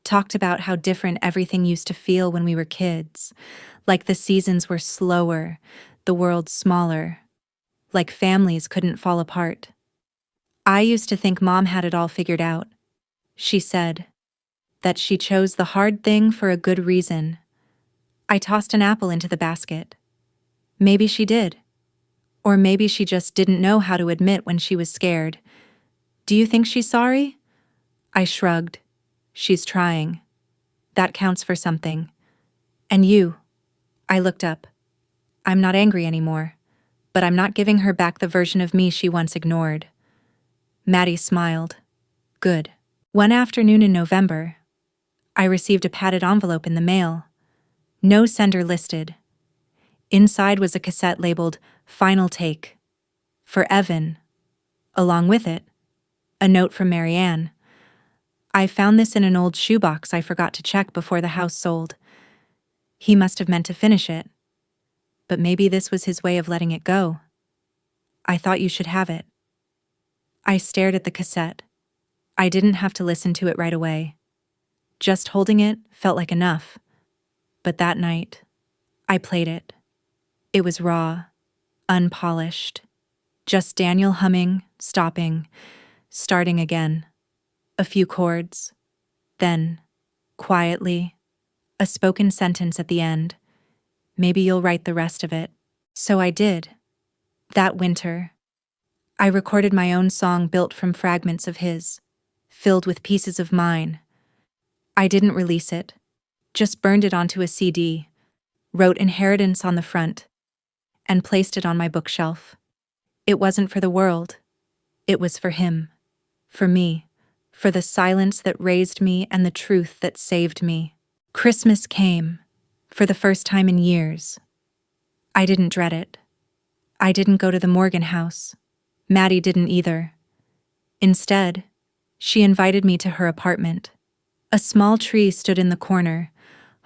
talked about how different everything used to feel when we were kids, like the seasons were slower, the world smaller, like families couldn't fall apart. "I used to think Mom had it all figured out," she said, "that she chose the hard thing for a good reason." I tossed an apple into the basket. Maybe she did. Or maybe she just didn't know how to admit when she was scared. "Do you think she's sorry?" I shrugged. "She's trying. That counts for something." "And you?" I looked up. "I'm not angry anymore. but I'm not giving her back the version of me she once ignored. Maddie smiled. Good. One afternoon in November, I received a padded envelope in the mail. No sender listed. Inside was a cassette labeled Final Take. For Evan. Along with it, a note from Marianne. I found this in an old shoebox I forgot to check before the house sold. He must have meant to finish it. But maybe this was his way of letting it go. I thought you should have it. I stared at the cassette. I didn't have to listen to it right away. Just holding it felt like enough. But that night, I played it. It was raw, unpolished. Just Daniel humming, stopping, starting again. A few chords. Then, quietly, a spoken sentence at the end. Maybe you'll write the rest of it. So I did. That winter, I recorded my own song built from fragments of his, filled with pieces of mine. I didn't release it, just burned it onto a CD, wrote Inheritance on the front, and placed it on my bookshelf. It wasn't for the world. It was for him, for me, for the silence that raised me and the truth that saved me. Christmas came, for the first time in years. I didn't dread it. I didn't go to the Morgan house. Maddie didn't either. Instead, she invited me to her apartment. A small tree stood in the corner,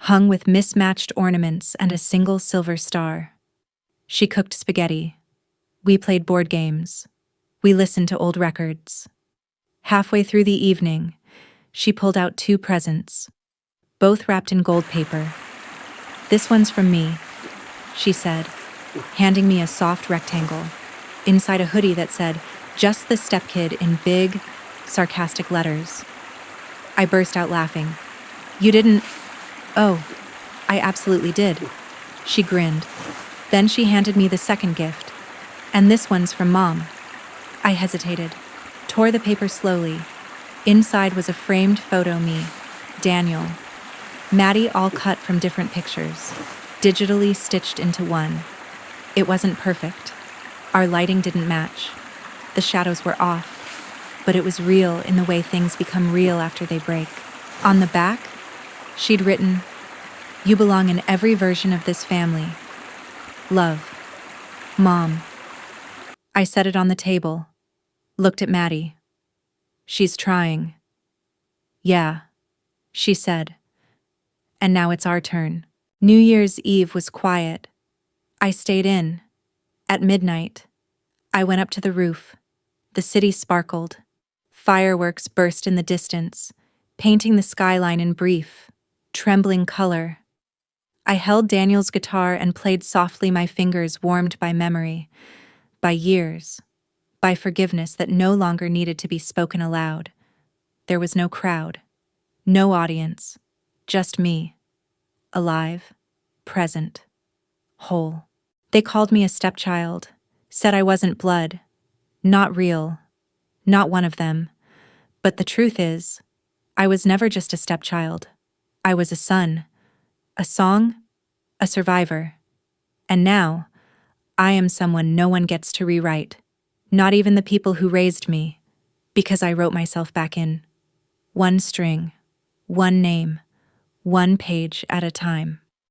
hung with mismatched ornaments and a single silver star. She cooked spaghetti. We played board games. We listened to old records. Halfway through the evening, she pulled out 2 presents, both wrapped in gold paper. This one's from me, she said, handing me a soft rectangle, inside a hoodie that said, "Just the Stepkid" in big, sarcastic letters. I burst out laughing. You didn't? Oh, I absolutely did. She grinned. Then she handed me the second gift. And this one's from Mom. I hesitated, tore the paper slowly. Inside was a framed photo me, Daniel, Maddie, all cut from different pictures, digitally stitched into one. It wasn't perfect. Our lighting didn't match. The shadows were off, but it was real in the way things become real after they break. On the back, she'd written, "You belong in every version of this family. Love. Mom." I set it on the table, looked at Maddie. She's trying. Yeah, she said. And now it's our turn. New Year's Eve was quiet. I stayed in. At midnight, I went up to the roof. The city sparkled. Fireworks burst in the distance, painting the skyline in brief, trembling color. I held Daniel's guitar and played softly, my fingers warmed by memory, by years, by forgiveness that no longer needed to be spoken aloud. There was no crowd, no audience, just me, alive, present, whole. They called me a stepchild, said I wasn't blood, not real, not one of them. But the truth is, I was never just a stepchild. I was a son, a song, a survivor. And now, I am someone no one gets to rewrite, not even the people who raised me, because I wrote myself back in. One string, one name, one page at a time.